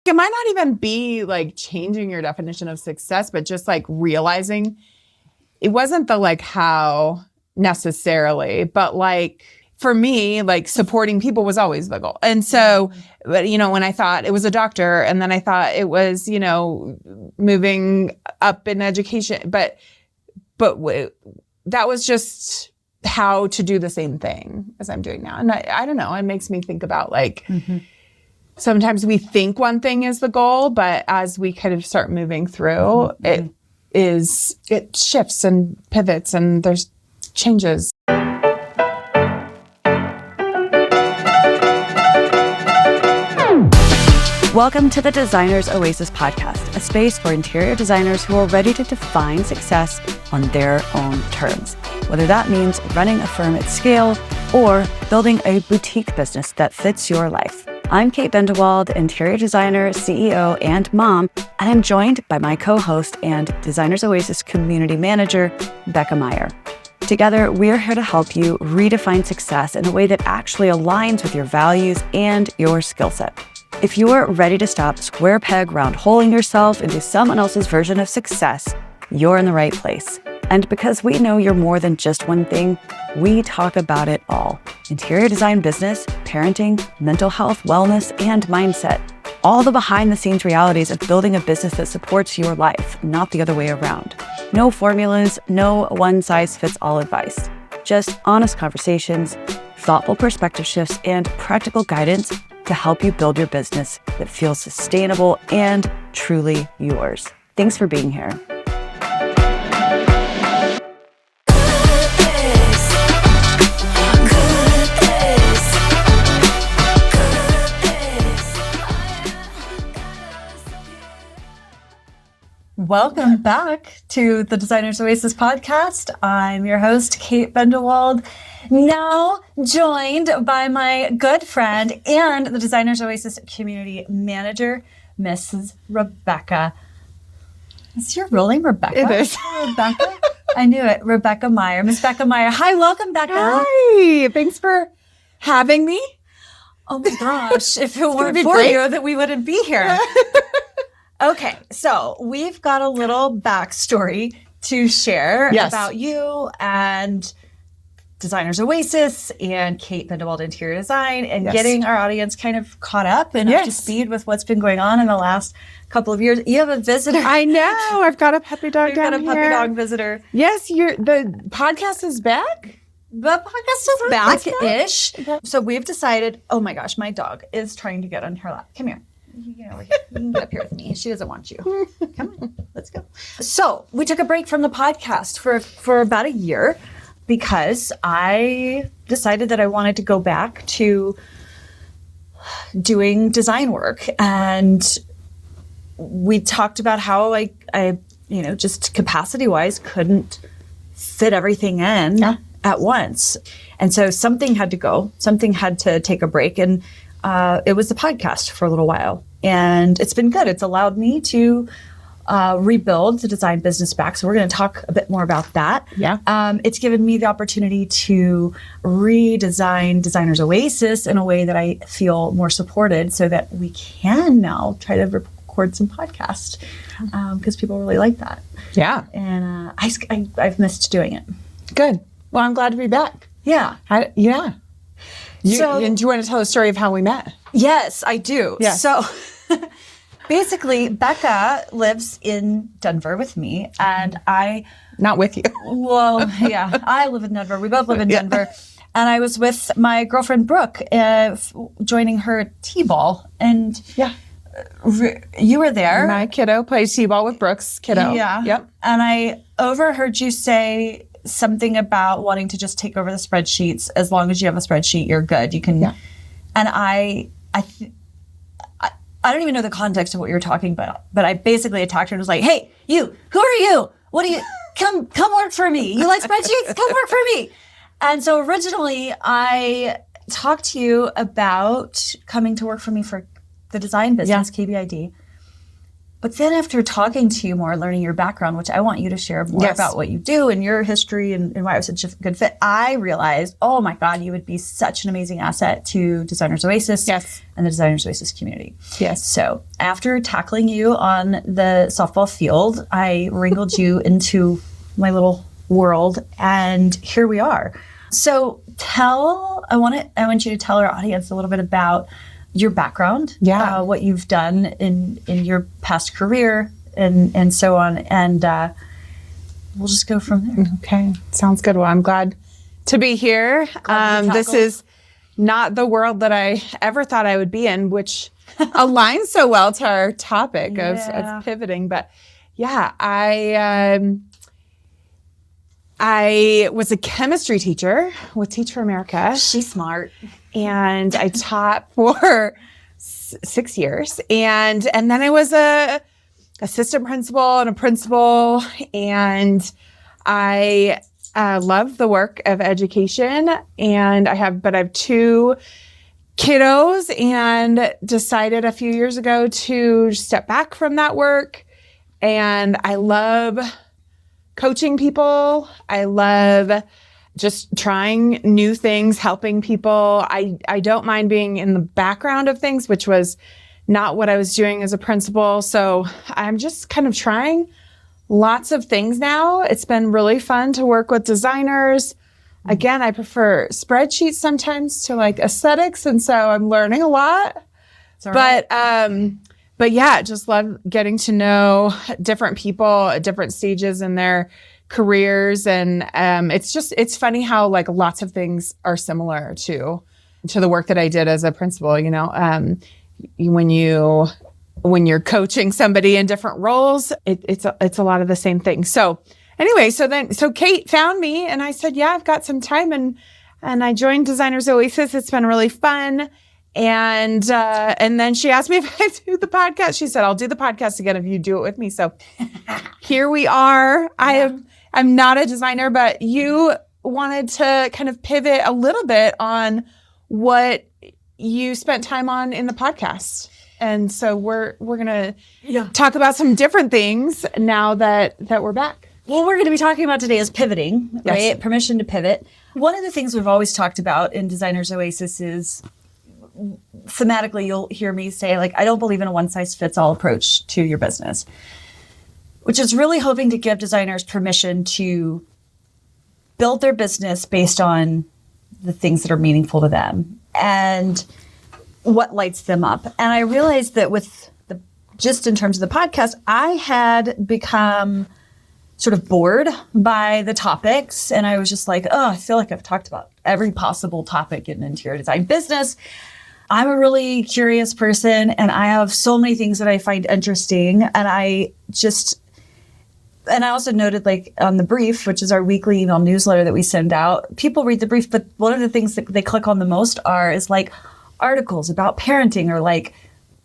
it might not even be like changing your definition of success, but just like realizing it wasn't the like how necessarily, but like for me, like supporting people was always the goal. And so, but you know, when I thought it was a doctor and then I thought it was, you know, moving up in education, but that was just how to do the same thing as I'm doing now. And I don't know, it makes me think about like, sometimes we think one thing is the goal, but as we kind of start moving through, it shifts and pivots and there's changes. Welcome to the Designer's Oasis podcast, a space for interior designers who are ready to define success on their own terms. Whether that means running a firm at scale or building a boutique business that fits your life. I'm Kate Bendewald, interior designer, CEO, and mom, and I'm joined by my co-host and Designer's Oasis community manager, Becca Meyer. Together, we're here to help you redefine success in a way that actually aligns with your values and your skill set. If you're ready to stop square peg round holing yourself into someone else's version of success, you're in the right place. And because we know you're more than just one thing, we talk about it all. Interior design business, parenting, mental health, wellness, and mindset. All the behind-the-scenes realities of building a business that supports your life, not the other way around. No formulas, no one-size-fits-all advice. Just honest conversations, thoughtful perspective shifts, and practical guidance to help you build your business that feels sustainable and truly yours. Thanks for being here. Welcome back to the Designer's Oasis podcast. I'm your host, Kate Bendewald, now joined by my good friend and the Designer's Oasis community manager, Mrs. Rebecca. Is your real name Rebecca? It is. Rebecca? I knew it. Rebecca Meyer. Miss Becca Meyer. Hi, welcome, Becca. Hi, thanks for having me. Oh my gosh, if it weren't for you, that we wouldn't be here. Okay, so we've got a little backstory to share about you and Designer's Oasis and Kate Bendewald Interior Design and getting our audience kind of caught up and up to speed with what's been going on in the last couple of years. You have a visitor. I know. I've got a puppy dog down here. You've got a puppy dog visitor. Yes, the podcast is back. The podcast is back-ish. So we've decided, oh my gosh, my dog is trying to get on her lap. Come here. You know, you can get up here with me. She doesn't want you. Come on, let's go. So we took a break from the podcast for about a year because I decided that I wanted to go back to doing design work. And we talked about how I you know, just capacity-wise couldn't fit everything in at once. And so something had to go. Something had to take a break. And it was the podcast for a little while. And it's been good. It's allowed me to rebuild the design business back. So we're going to talk a bit more about that. Yeah. It's given me the opportunity to redesign Designer's Oasis in a way that I feel more supported so that we can now try to record some podcasts because people really like that. Yeah. And I've missed doing it. Good. Well, I'm glad to be back. Yeah. And do you want to tell the story of how we met? Yes, I do. Yes. So basically, Becca lives in Denver with me, and Not with you. Well, yeah, I live in Denver. We both live in Denver. And I was with my girlfriend, Brooke, joining her T-ball. And you were there. My kiddo plays T-ball with Brooke's kiddo. Yeah. Yep. And I overheard you say something about wanting to just take over the spreadsheets. As long as you have a spreadsheet, you're good. You can. Yeah. And I don't even know the context of what you were talking about, but I basically attacked her and was like, "Hey, you! Who are you? What do you? Come work for me. You like spreadsheets? Come work for me." And so originally, I talked to you about coming to work for me for the design business, KBID. But then after talking to you more, learning your background, which I want you to share more about what you do and your history and why it was such a good fit, I realized, oh my God, you would be such an amazing asset to Designers Oasis and the Designers Oasis community. Yes. So after tackling you on the softball field, I wrangled you into my little world, and here we are. So I want you to tell our audience a little bit about your background, what you've done in your past career and so on. And we'll just go from there. Okay. Sounds good. Well, I'm glad to be here. This is not the world that I ever thought I would be in, which aligns so well to our topic of pivoting. But yeah, I was a chemistry teacher with Teach for America. She's smart. And I taught for 6 years. And then I was a assistant principal and a principal. And I love the work of education. And I have 2 kiddos, and decided a few years ago to step back from that work. And I love coaching people. I love just trying new things, helping people. I don't mind being in the background of things, which was not what I was doing as a principal. So I'm just kind of trying lots of things now. It's been really fun to work with designers. Again, I prefer spreadsheets sometimes to like aesthetics. And so I'm learning a lot. But yeah, just love getting to know different people at different stages in their careers. And it's funny how like lots of things are similar to the work that I did as a principal. When you're coaching somebody in different roles, it's a lot of the same thing. So anyway, so Kate found me, and I said, yeah, I've got some time, and I joined Designers Oasis. It's been really fun. And then she asked me if I do the podcast. She said, I'll do the podcast again if you do it with me. So here we are. I'm not a designer, but you wanted to kind of pivot a little bit on what you spent time on in the podcast. And so we're going to talk about some different things now that we're back. Well, we're going to be talking about today is pivoting, right? Permission to pivot. One of the things we've always talked about in Designers Oasis is thematically, you'll hear me say, like, I don't believe in a one-size-fits-all approach to your business, which is really hoping to give designers permission to build their business based on the things that are meaningful to them and what lights them up. And I realized that just in terms of the podcast, I had become sort of bored by the topics. And I was just like, I feel like I've talked about every possible topic in an interior design business. I'm a really curious person, and I have so many things that I find interesting. And I also noted, like, on the brief, which is our weekly email newsletter that we send out, people read the brief, but one of the things that they click on the most is like articles about parenting, or like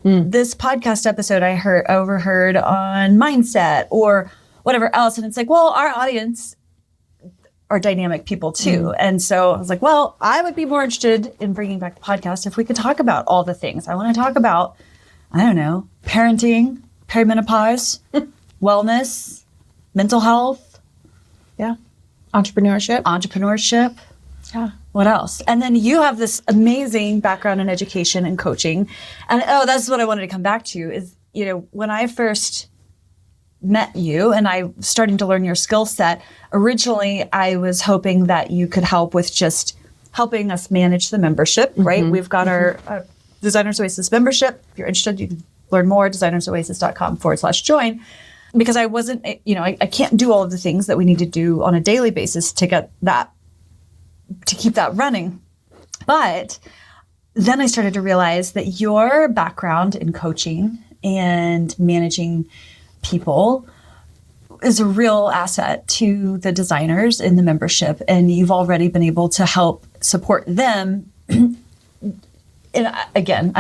this podcast episode I overheard on mindset or whatever else. And it's like, well, our audience are dynamic people too. And so I was like, well, I would be more interested in bringing back the podcast if we could talk about all the things. I want to talk about, I don't know, parenting, perimenopause, wellness, mental health. Yeah. Entrepreneurship. Yeah. What else? And then you have this amazing background in education and coaching. And that's what I wanted to come back to is, when I first met you and I was starting to learn your skill set, originally I was hoping that you could help with just helping us manage the membership, right? We've got our Designers Oasis membership. If you're interested, you can learn more at designersoasis.com/join. Because I wasn't, I can't do all of the things that we need to do on a daily basis to keep that running. But then I started to realize that your background in coaching and managing people is a real asset to the designers in the membership. And you've already been able to help support them. And again,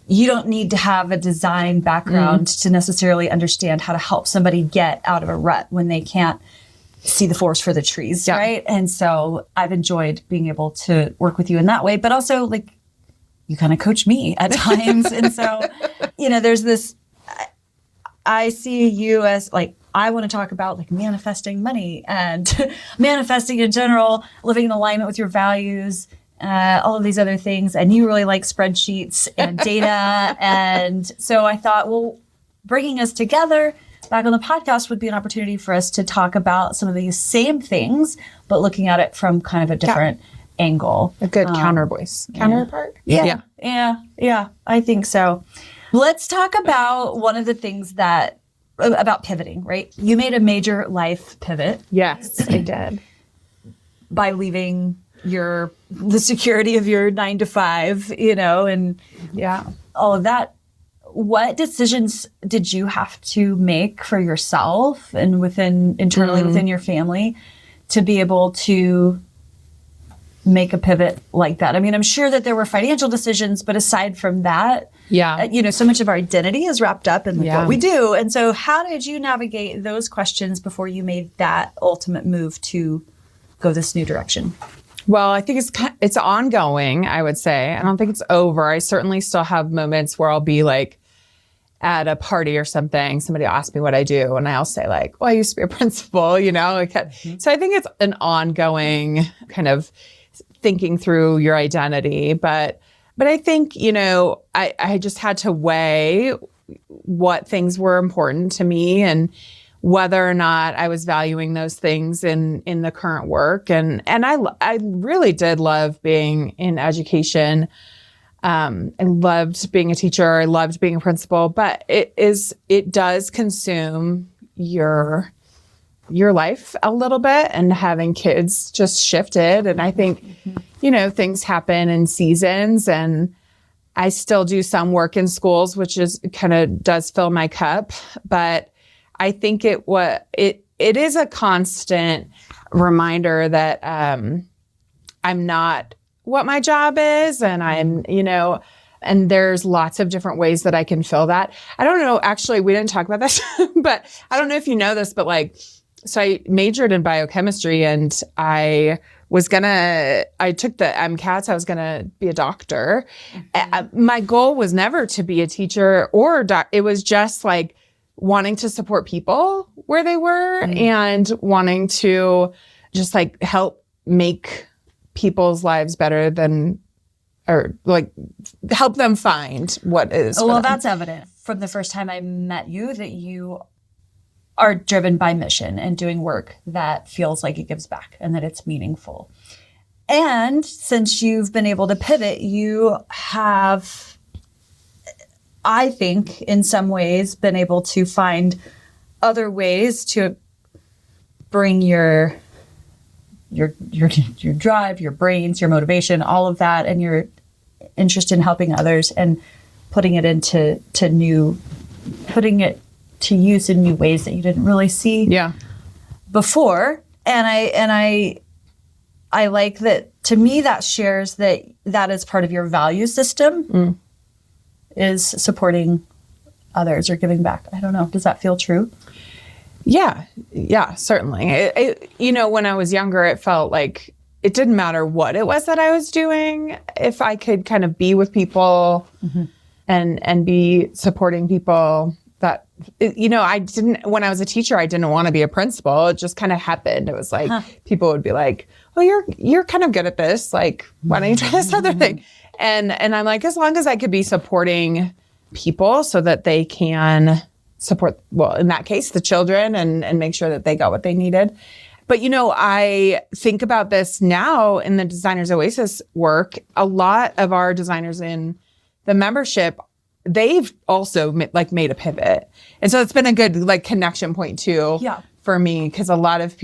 you don't need to have a design background to necessarily understand how to help somebody get out of a rut when they can't see the forest for the trees, right? And so I've enjoyed being able to work with you in that way, but also, like, you kind of coach me at times. And so, there's this, I see you as like, I want to talk about like manifesting money and manifesting in general, living in alignment with your values, all of these other things. And you really like spreadsheets and data. And so I thought, well, bringing us together back on the podcast would be an opportunity for us to talk about some of these same things, but looking at it from kind of a different angle. A good counterpart. Yeah, I think so. Let's talk about one of the things about pivoting, right? You made a major life pivot. Yes, I did. By leaving the security of your 9 to 5, and all of that. What decisions did you have to make for yourself and internally within your family to be able to make a pivot like that? I mean, I'm sure that there were financial decisions, but aside from that, so much of our identity is wrapped up in what we do. And so how did you navigate those questions before you made that ultimate move to go this new direction? Well, I think it's ongoing, I would say. I don't think it's over. I certainly still have moments where I'll be like at a party or something, somebody will ask me what I do, and I'll say like, well, I used to be a principal, So I think it's an ongoing kind of thinking through your identity. But I think, I just had to weigh what things were important to me and whether or not I was valuing those things in the current work. And I really did love being in education. I loved being a teacher. I loved being a principal, but it does consume your life a little bit, and having kids just shifted. And I think, things happen in seasons, and I still do some work in schools, which is kind of does fill my cup. But I think it is a constant reminder that I'm not what my job is, and I'm, and there's lots of different ways that I can fill that. I don't know, actually, we didn't talk about this, but I don't know if you know this, but so I majored in biochemistry, and I took the MCATs. I was going to be a doctor. Mm-hmm. My goal was never to be a teacher or it was just like wanting to support people where they were, and wanting to just like help make people's lives better or like help them find what is. Well, that's evident from the first time I met you that you are driven by mission and doing work that feels like it gives back and that it's meaningful. And since you've been able to pivot, you have, I think, in some ways been able to find other ways to bring your drive, your brains, your motivation, all of that, and your interest in helping others and putting it to use in new ways that you didn't really see before. And I like that. To me, that shares that is part of your value system, is supporting others or giving back. I don't know. Does that feel true? Yeah, certainly. When I was younger, it felt like it didn't matter what it was that I was doing. If I could kind of be with people and be supporting people, that, I didn't, when I was a teacher, I didn't want to be a principal. It just kind of happened. It was like, people would be like, well, you're kind of good at this. Like, why don't you try this other thing? And I'm like, as long as I could be supporting people so that they can support, well, in that case, the children and make sure that they got what they needed. But, I think about this now in the Designers Oasis work. A lot of our designers in the membership, they've also made a pivot. And so it's been a good connection point too for me, because a lot of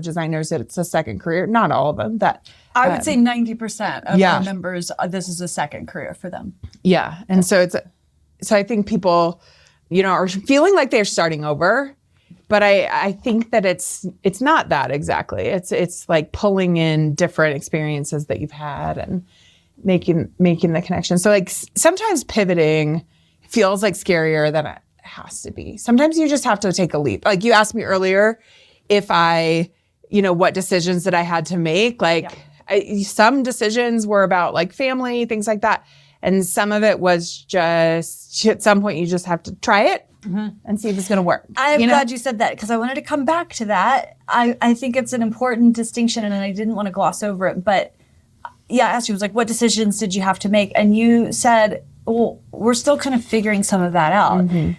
designers, it's a second career. Not all of them. That I would say 90% of our members, this is a second career for them. Yeah. And so I think people, are feeling like they're starting over. But I think that it's not that exactly. It's like pulling in different experiences that you've had and making the connection. So sometimes pivoting feels like scarier than it has to be. Sometimes you just have to take a leap. Like you asked me earlier if what decisions that I had to make. Some decisions were about family, things like that. And some of it was just, at some point you just have to try it and see if it's going to work. I'm glad you said that because I wanted to come back to that. I think it's an important distinction and I didn't want to gloss over it. But yeah, I asked you, was like, what decisions did you have to make? And you said, well, we're still kind of figuring some of that out. Mm-hmm.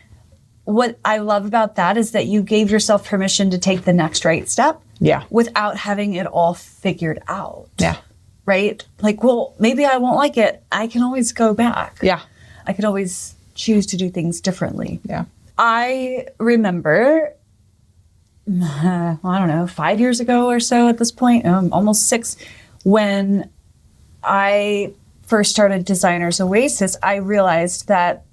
What I love about that is that you gave yourself permission to take the next right step. Yeah. Without having it all figured out. Yeah. Right? Like, well, maybe I won't like it. I can always go back. Yeah. I can always choose to do things differently. Yeah. I remember, I don't know, 5 years ago or so at this point, almost 6, when I first started Designers Oasis, I realized that,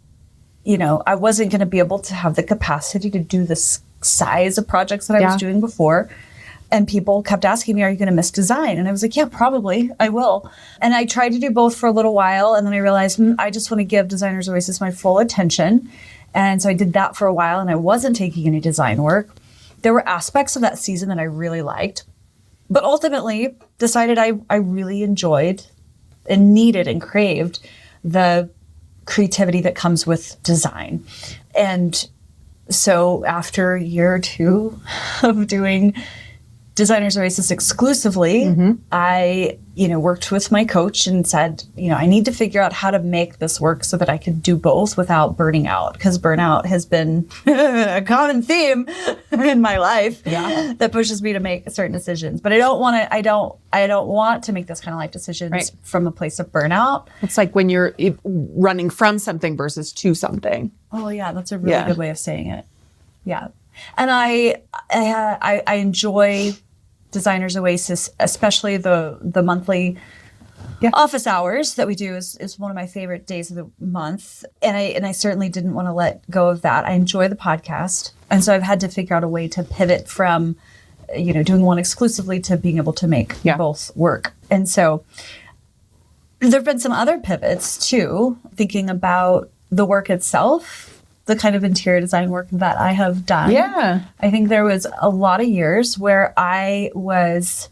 I wasn't going to be able to have the capacity to do this size of projects that I was doing before. And people kept asking me, are you going to miss design? And I was like, yeah, probably I will. And I tried to do both for a little while. And then I realized I just want to give Designers Oasis my full attention. And so I did that for a while and I wasn't taking any design work. There were aspects of that season that I really liked, but ultimately decided I really enjoyed and needed and craved the creativity that comes with design. And so after a year or two of doing Designers Oasis exclusively, I, worked with my coach and said, I need to figure out how to make this work so that I could do both without burning out, because burnout has been a common theme in my life that pushes me to make certain decisions. But I don't want to make this kind of life decisions from a place of burnout. It's like when you're running from something versus to something. Oh yeah, that's a really good way of saying it. Yeah. And I enjoy Designers Oasis, especially the monthly office hours that we do is one of my favorite days of the month. And I certainly didn't want to let go of that. I enjoy the podcast. And so I've had to figure out a way to pivot from, doing one exclusively to being able to make both work. And so there've been some other pivots too, thinking about the work itself, the kind of interior design work that I have done. Yeah. I think there was a lot of years where I was,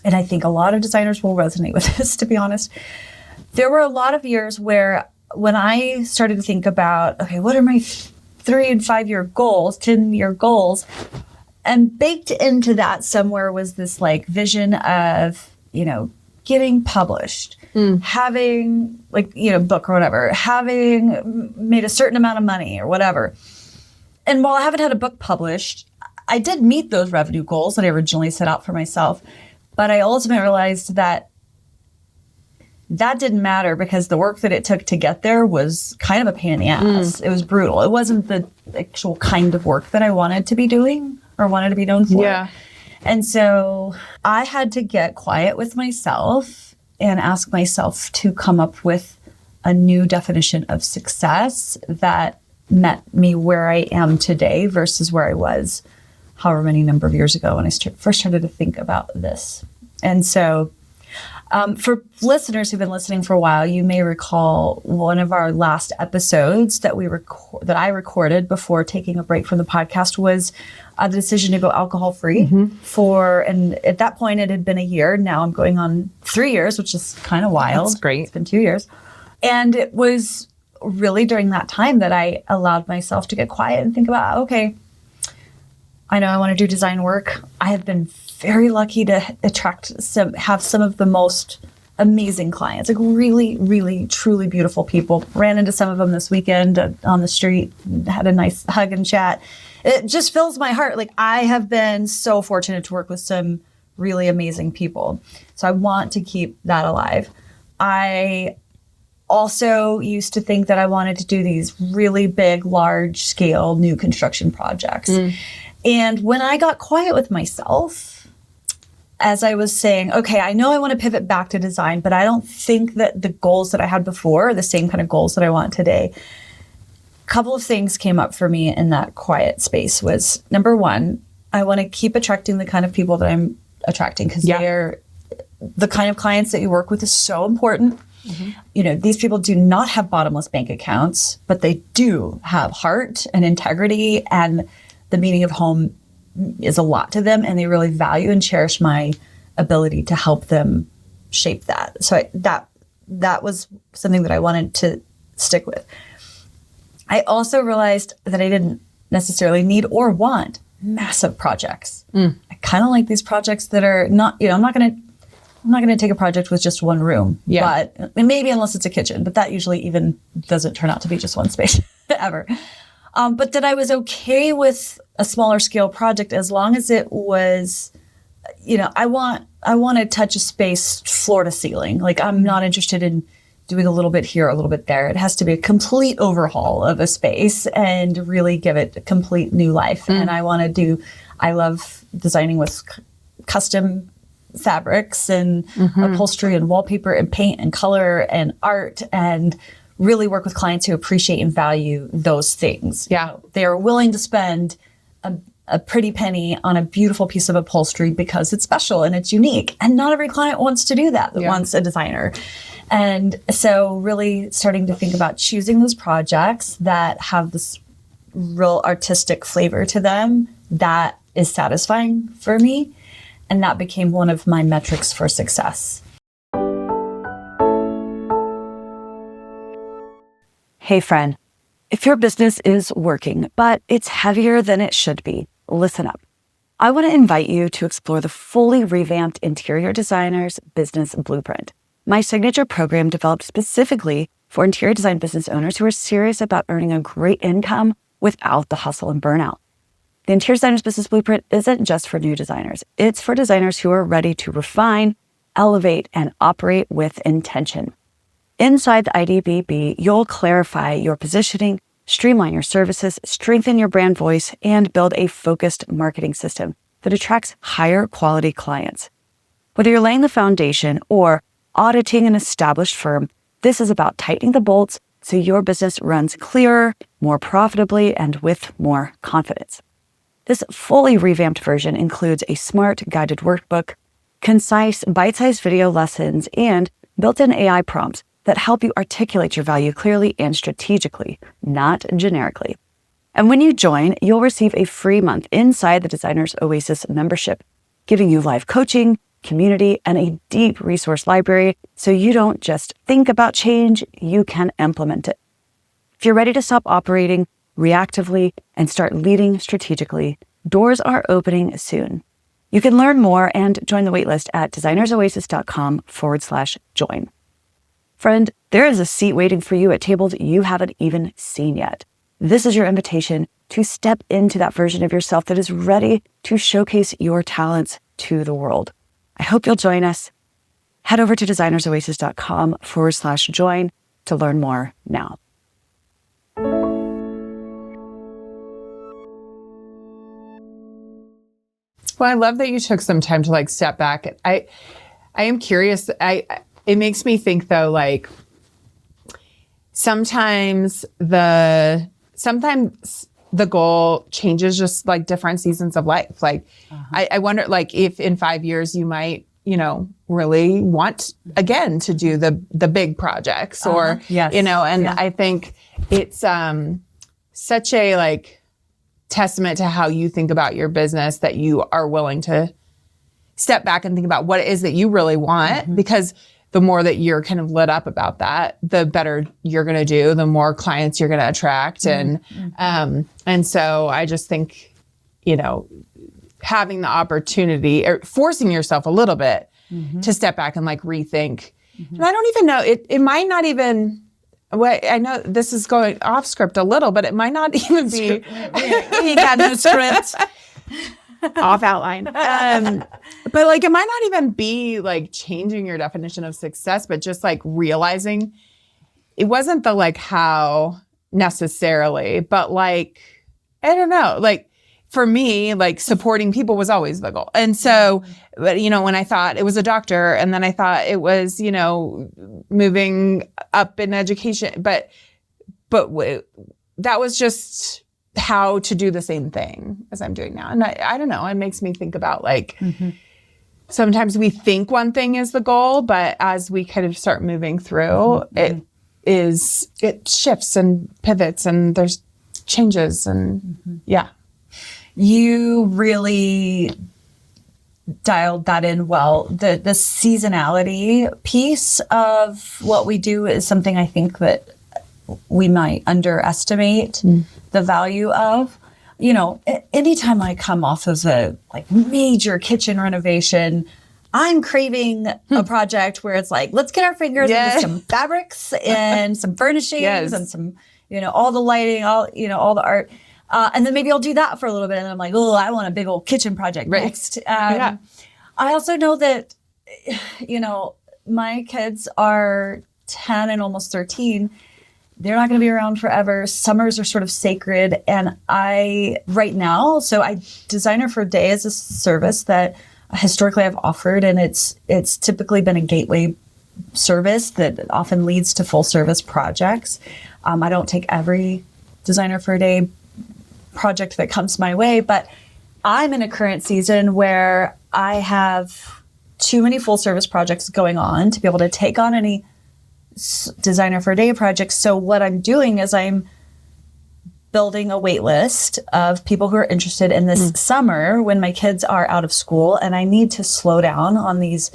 and I think a lot of designers will resonate with this, to be honest. There were a lot of years where when I started to think about, okay, what are my 3 and 5 year goals, 10-year goals? And baked into that somewhere was this like vision of, getting published, having book or whatever, having made a certain amount of money or whatever. And while I haven't had a book published, I did meet those revenue goals that I originally set out for myself. But I ultimately realized that didn't matter because the work that it took to get there was kind of a pain in the ass. It was brutal. It wasn't the actual kind of work that I wanted to be doing or wanted to be known for. Yeah. And so I had to get quiet with myself and ask myself to come up with a new definition of success that met me where I am today versus where I was however many number of years ago when I first started to think about this. And so for listeners who've been listening for a while, you may recall one of our last episodes that that I recorded before taking a break from the podcast was the decision to go alcohol-free and at that point it had been a year. Now I'm going on 3 years, which is kind of wild. That's great. It's been 2 years. And it was really during that time that I allowed myself to get quiet and think about, okay, I know I want to do design work. I have been very lucky to have some of the most amazing clients, like really, really, truly beautiful people. Ran into some of them this weekend on the street, had a nice hug and chat. It just fills my heart. Like I have been so fortunate to work with some really amazing people. So I want to keep that alive. I also used to think that I wanted to do these really big, large scale new construction projects. And when I got quiet with myself, as I was saying, okay, I know I want to pivot back to design, but I don't think that the goals that I had before are the same kind of goals that I want today. A couple of things came up for me in that quiet space was, number one, I want to keep attracting the kind of people that I'm attracting because they're the kind of clients that you work with is so important. These people do not have bottomless bank accounts, but they do have heart and integrity, and the meaning of home is a lot to them, and they really value and cherish my ability to help them shape that. So that was something that I wanted to stick with. I also realized that I didn't necessarily need or want massive projects. I kind of like these projects that are not, I'm not going to take a project with just one room, but maybe unless it's a kitchen, but that usually even doesn't turn out to be just one space ever. But that I was okay with a smaller scale project as long as it was, I want to touch a space floor to ceiling. Like, I'm not interested in doing a little bit here, a little bit there. It has to be a complete overhaul of a space and really give it a complete new life. And I love designing with custom fabrics and upholstery and wallpaper and paint and color and art, and really work with clients who appreciate and value those things. Yeah. They are willing to spend a pretty penny on a beautiful piece of upholstery because it's special and it's unique. And not every client wants to do that wants a designer. And so really starting to think about choosing those projects that have this real artistic flavor to them that is satisfying for me. And that became one of my metrics for success. Hey friend, if your business is working, but it's heavier than it should be, listen up. I want to invite you to explore the fully revamped Interior Designers Business Blueprint, my signature program developed specifically for interior design business owners who are serious about earning a great income without the hustle and burnout. The Interior Designers Business Blueprint isn't just for new designers. It's for designers who are ready to refine, elevate, and operate with intention. Inside the IDBB, you'll clarify your positioning, streamline your services, strengthen your brand voice, and build a focused marketing system that attracts higher quality clients. Whether you're laying the foundation or auditing an established firm, this is about tightening the bolts so your business runs clearer, more profitably, and with more confidence. This fully revamped version includes a smart guided workbook, concise bite-sized video lessons, and built-in AI prompts that help you articulate your value clearly and strategically, not generically. And when you join, you'll receive a free month inside the Designers Oasis membership, giving you live coaching, community, and a deep resource library so you don't just think about change, you can implement it. If you're ready to stop operating reactively and start leading strategically, doors are opening soon. You can learn more and join the waitlist at designersoasis.com/join. Friend, there is a seat waiting for you at tables you haven't even seen yet. This is your invitation to step into that version of yourself that is ready to showcase your talents to the world. I hope you'll join us. Head over to designersoasis.com/join to learn more now. Well, I love that you took some time to step back. I am curious. It makes me think though, sometimes the goal changes just different seasons of life. I wonder if in 5 years you might, really want again to do the big projects or, I think it's such a testament to how you think about your business that you are willing to step back and think about what it is that you really want, because the more that you're kind of lit up about that, the better you're going to do, the more clients you're going to attract. And so I just think, having the opportunity or forcing yourself a little bit to step back and rethink. And I don't even know, it might not even, well, I know this is going off script a little, but it might not even be. He got no script. Off outline. But it might not even be changing your definition of success, but just realizing it wasn't the how necessarily, but I don't know, for me, supporting people was always the goal. And so, but when I thought it was a doctor, and then I thought it was, moving up in education, but that was just how to do the same thing as I'm doing now. And I don't know, it makes me think about sometimes we think one thing is the goal, but as we kind of start moving through, it shifts and pivots and there's changes and yeah. You really dialed that in well. The seasonality piece of what we do is something I think that we might underestimate the value of. You know, anytime I come off of a like major kitchen renovation, I'm craving a project where it's like, let's get our fingers into some fabrics and some furnishings and some, you know, all the lighting, all the art. And then maybe I'll do that for a little bit. And I'm like, oh, I want a big old kitchen project next. I also know that, you know, my kids are 10 and almost 13. They're not going to be around forever. Summers are sort of sacred. And right now, I Designer for a Day is a service that historically I've offered, and it's typically been a gateway service that often leads to full service projects. I don't take every Designer for a Day project that comes my way, but I'm in a current season where I have too many full service projects going on to be able to take on any Designer for a Day projects. So what I'm doing is I'm building a wait list of people who are interested in this summer when my kids are out of school, and I need to slow down on these,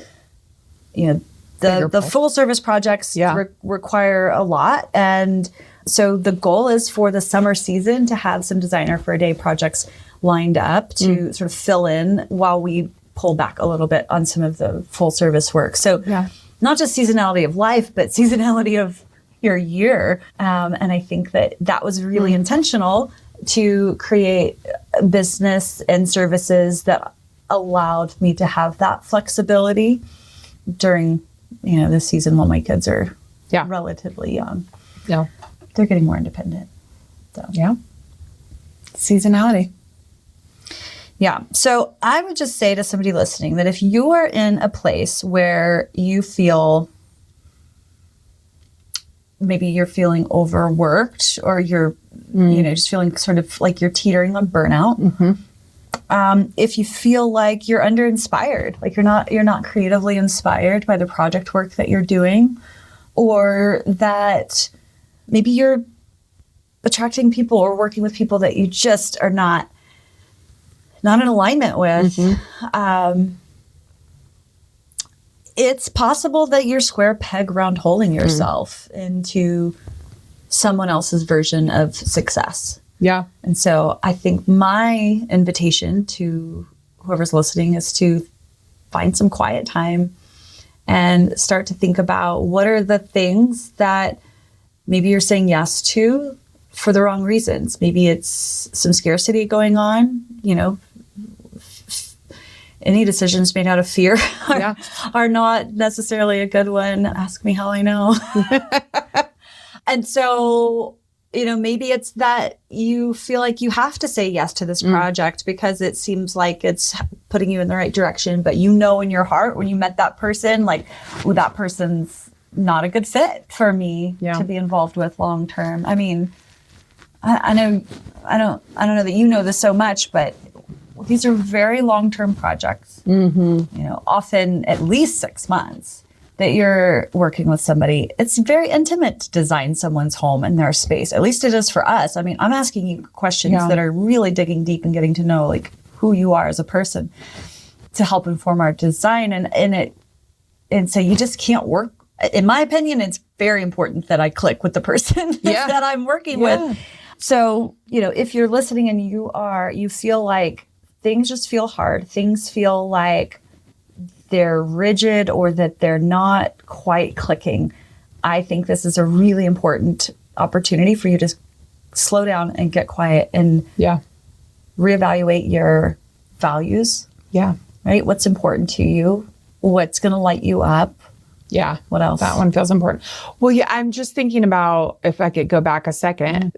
you know, the full service projects require a lot. And so the goal is for the summer season to have some Designer for a Day projects lined up to sort of fill in while we pull back a little bit on some of the full service work. So not just seasonality of life, but seasonality of your year. And I think that was really intentional to create a business and services that allowed me to have that flexibility during, you know, the season when my kids are relatively young. Yeah. They're getting more independent. So. Yeah. Seasonality. Yeah. So I would just say to somebody listening that if you are in a place where you feel maybe you're feeling overworked, or you're, you know, just feeling sort of like you're teetering on burnout. If you feel like you're under-inspired, like you're not creatively inspired by the project work that you're doing, or that maybe you're attracting people or working with people that you just are not in alignment with, it's possible that you're square peg round holing yourself into someone else's version of success. Yeah. And so I think my invitation to whoever's listening is to find some quiet time and start to think about what are the things that maybe you're saying yes to for the wrong reasons. Maybe it's some scarcity going on, you know. Any decisions made out of fear are not necessarily a good one. Ask me how I know. And so, you know, maybe it's that you feel like you have to say yes to this project because it seems like it's putting you in the right direction. But you know in your heart when you met that person, like, oh, that person's not a good fit for me to be involved with long term. I mean, I don't know that you know this so much, but these are very long-term projects, you know, often at least 6 months that you're working with somebody. It's very intimate to design someone's home and their space. At least it is for us. I mean, I'm asking you questions that are really digging deep and getting to know like who you are as a person to help inform our design. And so you just can't work. In my opinion, it's very important that I click with the person that I'm working with. So, you know, if you're listening and you feel like things just feel hard, things feel like they're rigid or that they're not quite clicking, I think this is a really important opportunity for you to slow down and get quiet and reevaluate your values. Yeah. Right? What's important to you? What's going to light you up? Yeah. What else? That one feels important. Well, yeah, I'm just thinking about, if I could go back a second,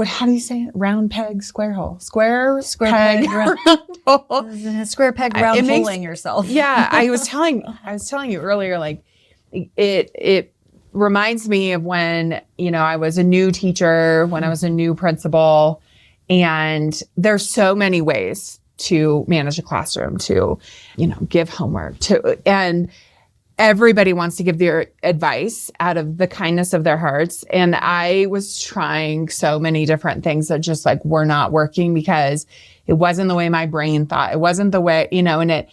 how do you say it? Round peg, square hole. Square peg, round hole. Square peg, round holing yourself. Yeah. I was telling you earlier, like it reminds me of when, you know, I was a new teacher, when I was a new principal, and there's so many ways to manage a classroom, to, you know, give homework and everybody wants to give their advice out of the kindness of their hearts. And I was trying so many different things that just like were not working because it wasn't the way my brain thought. It wasn't the way, you know, and it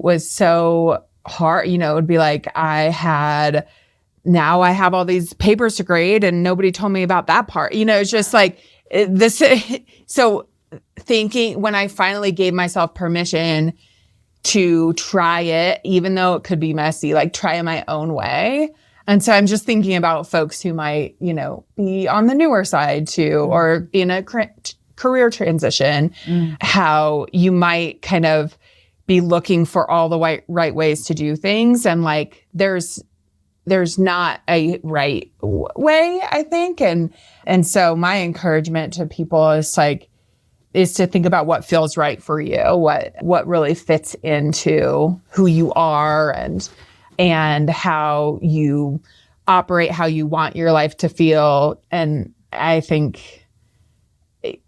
was so hard. You know, it would be like I had now I have all these papers to grade and nobody told me about that part. It's just like this. So thinking when I finally gave myself permission to try it, even though it could be messy, like try it my own way. And so I'm just thinking about folks who might, be on the newer side too, or in a career transition, how you might kind of be looking for all the right ways to do things. And like, there's not a right way, I think. And so my encouragement to people is to think about what feels right for you, what really fits into who you are and how you operate, how you want your life to feel. And I think,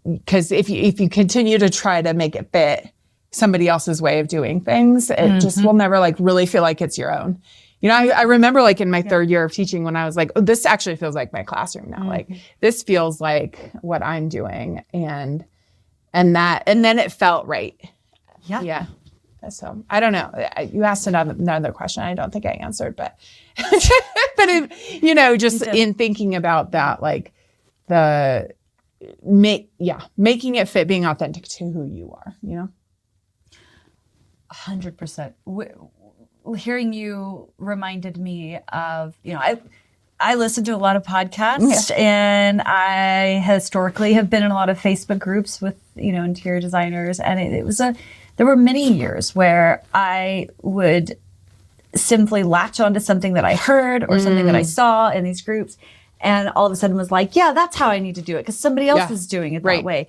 because if you continue to try to make it fit somebody else's way of doing things, it just will never like really feel like it's your own. I remember like in my third year of teaching when I was like, oh, this actually feels like my classroom now. Like this feels like what I'm doing. And then it felt right. Yeah. Yeah. So I don't know. You asked another question. I don't think I answered, but just in thinking about that, like making it fit, being authentic to who you are, 100%. Hearing you reminded me of, I listen to a lot of podcasts and I historically have been in a lot of Facebook groups with, interior designers. And there were many years where I would simply latch onto something that I heard or something that I saw in these groups. And all of a sudden was like, yeah, that's how I need to do it because somebody else is doing it that way.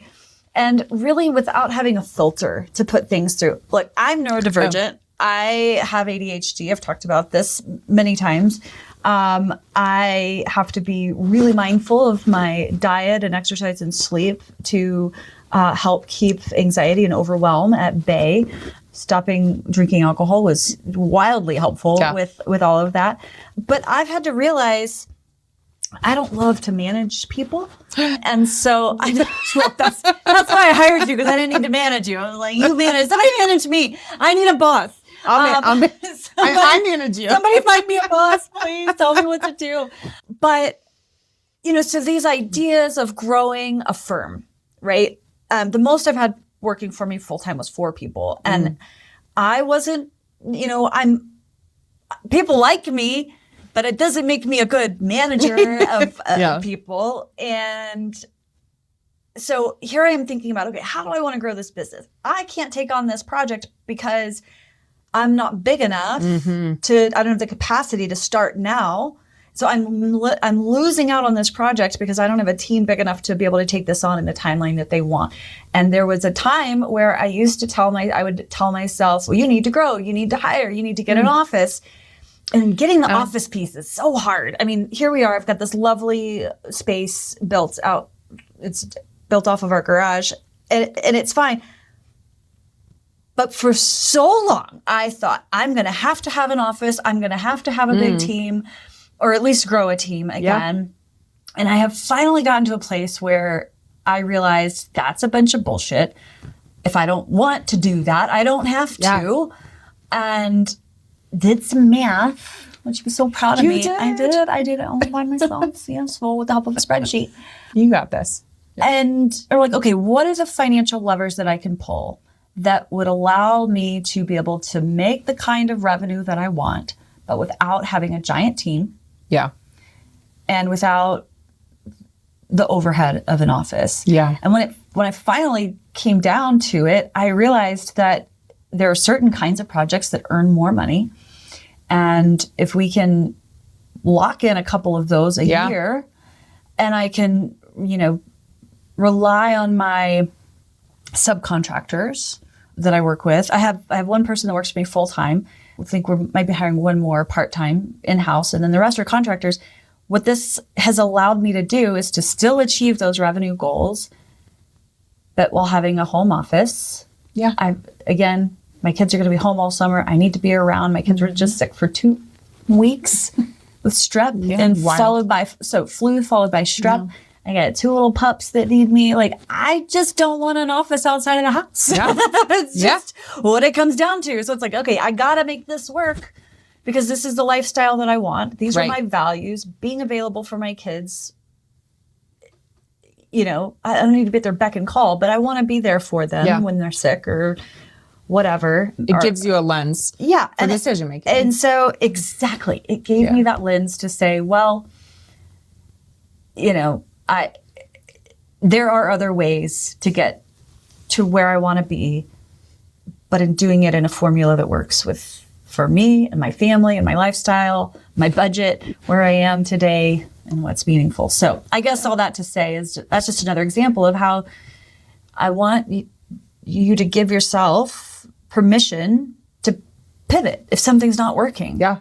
And really without having a filter to put things through. Like I'm neurodivergent. I have ADHD. I've talked about this many times. I have to be really mindful of my diet and exercise and sleep to help keep anxiety and overwhelm at bay. Stopping drinking alcohol was wildly helpful with all of that. But I've had to realize I don't love to manage people. And so that's why I hired you, because I didn't need to manage you. I was like, you manage, somebody manage me. I need a boss. I manage you. Somebody find me a boss, please. Tell me what to do. But, so these ideas of growing a firm, right? The most I've had working for me full time was 4 people. And I wasn't, people like me, but it doesn't make me a good manager of people. And so here I am thinking about, okay, how do I want to grow this business? I can't take on this project because I'm not big enough I don't have the capacity to start now. So I'm losing out on this project because I don't have a team big enough to be able to take this on in the timeline that they want. And there was a time where I would tell myself, well, you need to grow, you need to hire, you need to get an office. And getting the office piece is so hard. I mean, here we are. I've got this lovely space built out. It's built off of our garage, and it's fine. But for so long, I thought, I'm going to have an office. I'm going to have a big team, or at least grow a team again. Yeah. And I have finally gotten to a place where I realized that's a bunch of bullshit. If I don't want to do that, I don't have to. And did some math, which was so proud of me. Did? I did it all by myself. Yes, well, with the help of a spreadsheet. You got this. Yeah. And are like, okay, what are the financial levers that I can pull that would allow me to be able to make the kind of revenue that I want, but without having a giant team? Yeah. And without the overhead of an office. Yeah. And when I finally came down to it, I realized that there are certain kinds of projects that earn more money. And if we can lock in a couple of those a year, and I can, rely on my subcontractors that I work with. I have one person that works for me full time. I think we might be hiring one more part-time in-house, and then the rest are contractors. What this has allowed me to do is to still achieve those revenue goals, but while having a home office. Yeah. My kids are going to be home all summer. I need to be around. My kids were just sick for 2 weeks with strep and flu followed by strep. Yeah. I got 2 little pups that need me. Like, I just don't want an office outside of the house. Yeah. It's just what it comes down to. So it's like, okay, I got to make this work because this is the lifestyle that I want. These are Right. my values. Being available for my kids. You know, I don't need to be at their beck and call, but I want to be there for them when they're sick or whatever. It gives you a lens for decision making. And so, exactly, it gave me that lens to say, well, you know, there are other ways to get to where I want to be, but in doing it in a formula that works for me and my family and my lifestyle, my budget, where I am today, and what's meaningful. So I guess all that to say is that's just another example of how I want you to give yourself permission to pivot if something's not working. Yeah.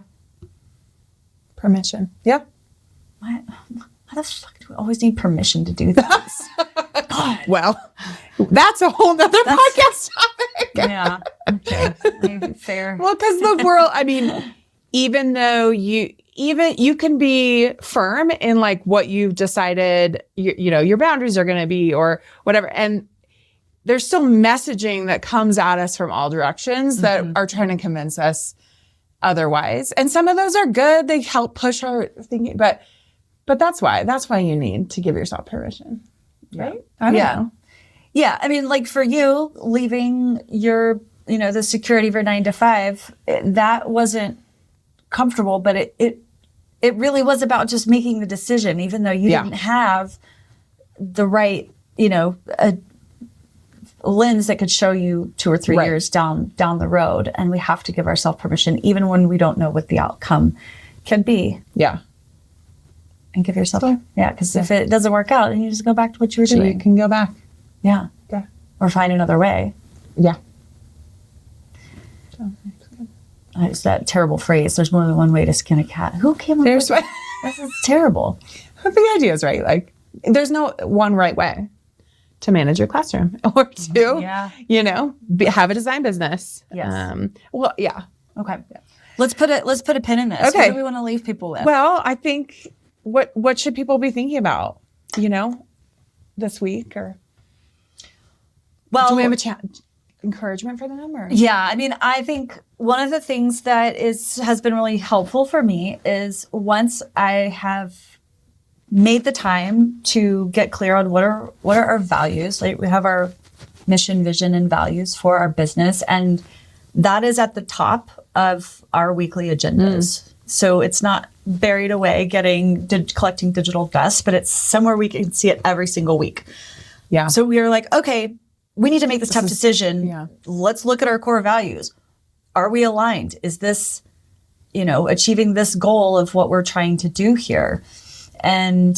Permission. Yeah. Why the fuck do we always need permission to do this? God. Well, that's a whole nother podcast topic. Yeah. Okay. Maybe fair. Well, because the world, I mean, even though you can be firm in like what you've decided, you know, your boundaries are going to be or whatever. And there's still messaging that comes at us from all directions that are trying to convince us otherwise. And some of those are good. They help push our thinking, but that's why you need to give yourself permission. Right? I don't know. Yeah. I mean, like for you leaving your, you know, the security of your 9 to 5, that wasn't comfortable, but it really was about just making the decision, even though you didn't have the right, you know, a lens that could show you 2 or 3 years down the road. And we have to give ourselves permission, even when we don't know what the outcome can be. Yeah. And give yourself, because if it doesn't work out, then you just go back to what you were doing. You can go back. Yeah. Yeah. Or find another way. Yeah. It's that terrible phrase. There's more than one way to skin a cat. Who came up with that? This is terrible. The idea is right. Like, there's no one right way to manage your classroom or to, you know, have a design business. Yes. Well, yeah. Okay. Yeah. Let's put a pin in this. Okay. What do we want to leave people with? Well, I think what should people be thinking about, you know, this week or? Well, do we have a encouragement for them or? Yeah. I mean, I think one of the things that has been really helpful for me is once I have made the time to get clear on what are our values. Like we have our mission, vision, and values for our business, and that is at the top of our weekly agendas. So it's not buried away collecting digital dust, but it's somewhere we can see it every single week. Yeah. So we are like, okay, we need to make this tough decision. Yeah. Let's look at our core values. Are we aligned? Is this, you know, achieving this goal of what we're trying to do here? And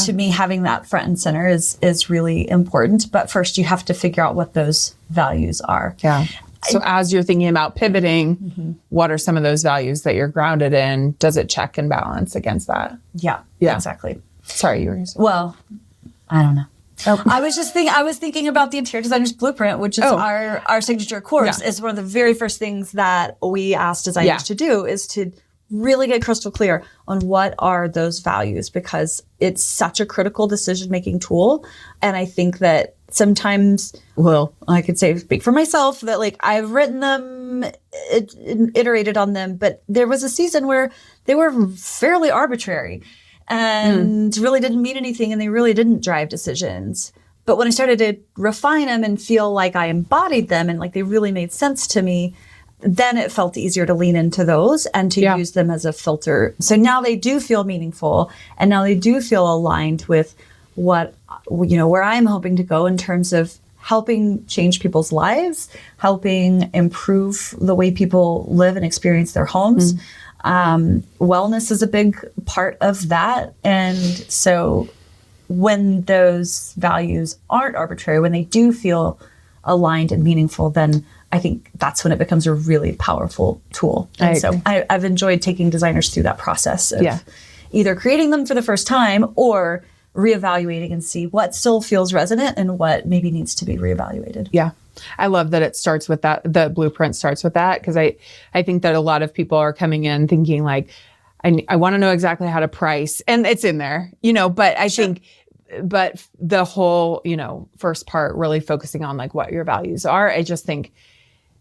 to me, having that front and center is really important. But first, you have to figure out what those values are. Yeah. So as you're thinking about pivoting, what are some of those values that you're grounded in? Does it check and balance against that? Yeah. Exactly. Sorry, you were saying. Well, I don't know. Oh. I was thinking about the Interior Designer's Blueprint, which is our signature course. Is one of the very first things that we ask designers to do is to really get crystal clear on what are those values, because it's such a critical decision-making tool. And I think that sometimes, well, I could speak for myself that like I've written them, iterated on them, but there was a season where they were fairly arbitrary and really didn't mean anything, and they really didn't drive decisions. But when I started to refine them and feel like I embodied them and like they really made sense to me, then it felt easier to lean into those and to use them as a filter. So now they do feel meaningful, and now they do feel aligned with what, you know, where I'm hoping to go in terms of helping change people's lives, helping improve the way people live and experience their homes. Wellness is a big part of that. And so when those values aren't arbitrary, when they do feel aligned and meaningful, then I think that's when it becomes a really powerful tool. And so I've enjoyed taking designers through that process of either creating them for the first time or reevaluating and see what still feels resonant and what maybe needs to be reevaluated. Yeah. I love that it starts with that. The blueprint starts with that, because I think that a lot of people are coming in thinking like, I want to know exactly how to price, and it's in there, you know, but I think, but the whole, you know, first part really focusing on like what your values are, I just think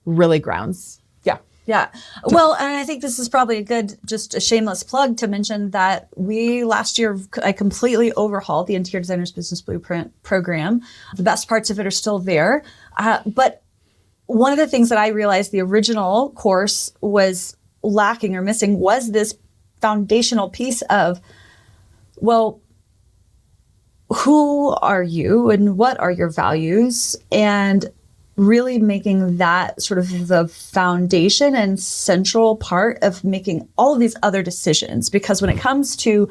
really grounds. Yeah. Yeah. Well, and I think this is probably just a shameless plug to mention that last year, I completely overhauled the Interior Designers Business Blueprint program. The best parts of it are still there. But one of the things that I realized the original course was lacking or missing was this foundational piece of, well, who are you and what are your values? And really making that sort of the foundation and central part of making all of these other decisions. Because when it comes to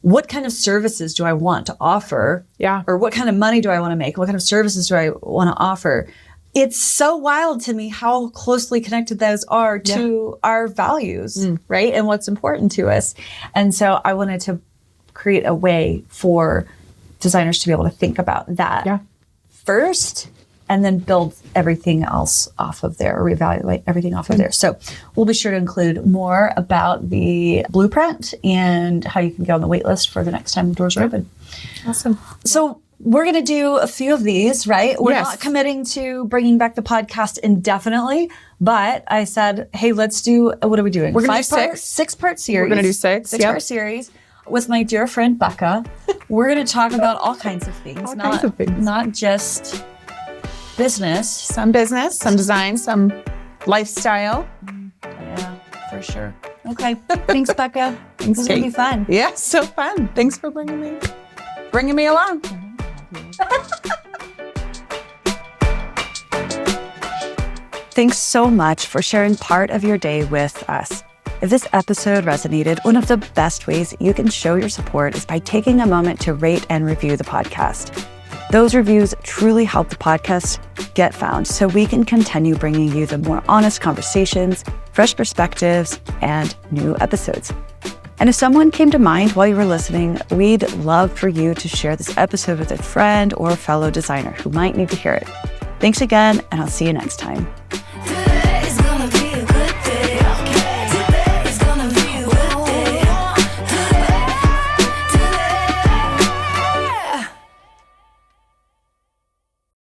what kind of services do I want to offer? Yeah. Or what kind of money do I want to make? What kind of services do I want to offer? It's so wild to me how closely connected those are to our values, right? And what's important to us. And so I wanted to create a way for designers to be able to think about that first, and then build everything else off of there, or reevaluate everything off of there. So we'll be sure to include more about the blueprint and how you can get on the wait list for the next time the doors are open. Awesome. So we're going to do a few of these, right? We're not committing to bringing back the podcast indefinitely, but I said, hey, let's do, what are we doing? We're going to do six-part series. We're going to do six-part series with my dear friend, Becca. We're going to talk about all kinds of things. Not just business. Some business, some design, some lifestyle. Yeah, for sure. Okay. Thanks, Becca. Thanks, this is going to be fun. Yeah, so fun. Thanks for bringing me along. Thanks so much for sharing part of your day with us. If this episode resonated, one of the best ways you can show your support is by taking a moment to rate and review the podcast. Those reviews truly help the podcast get found so we can continue bringing you the more honest conversations, fresh perspectives, and new episodes. And if someone came to mind while you were listening, we'd love for you to share this episode with a friend or fellow designer who might need to hear it. Thanks again, and I'll see you next time.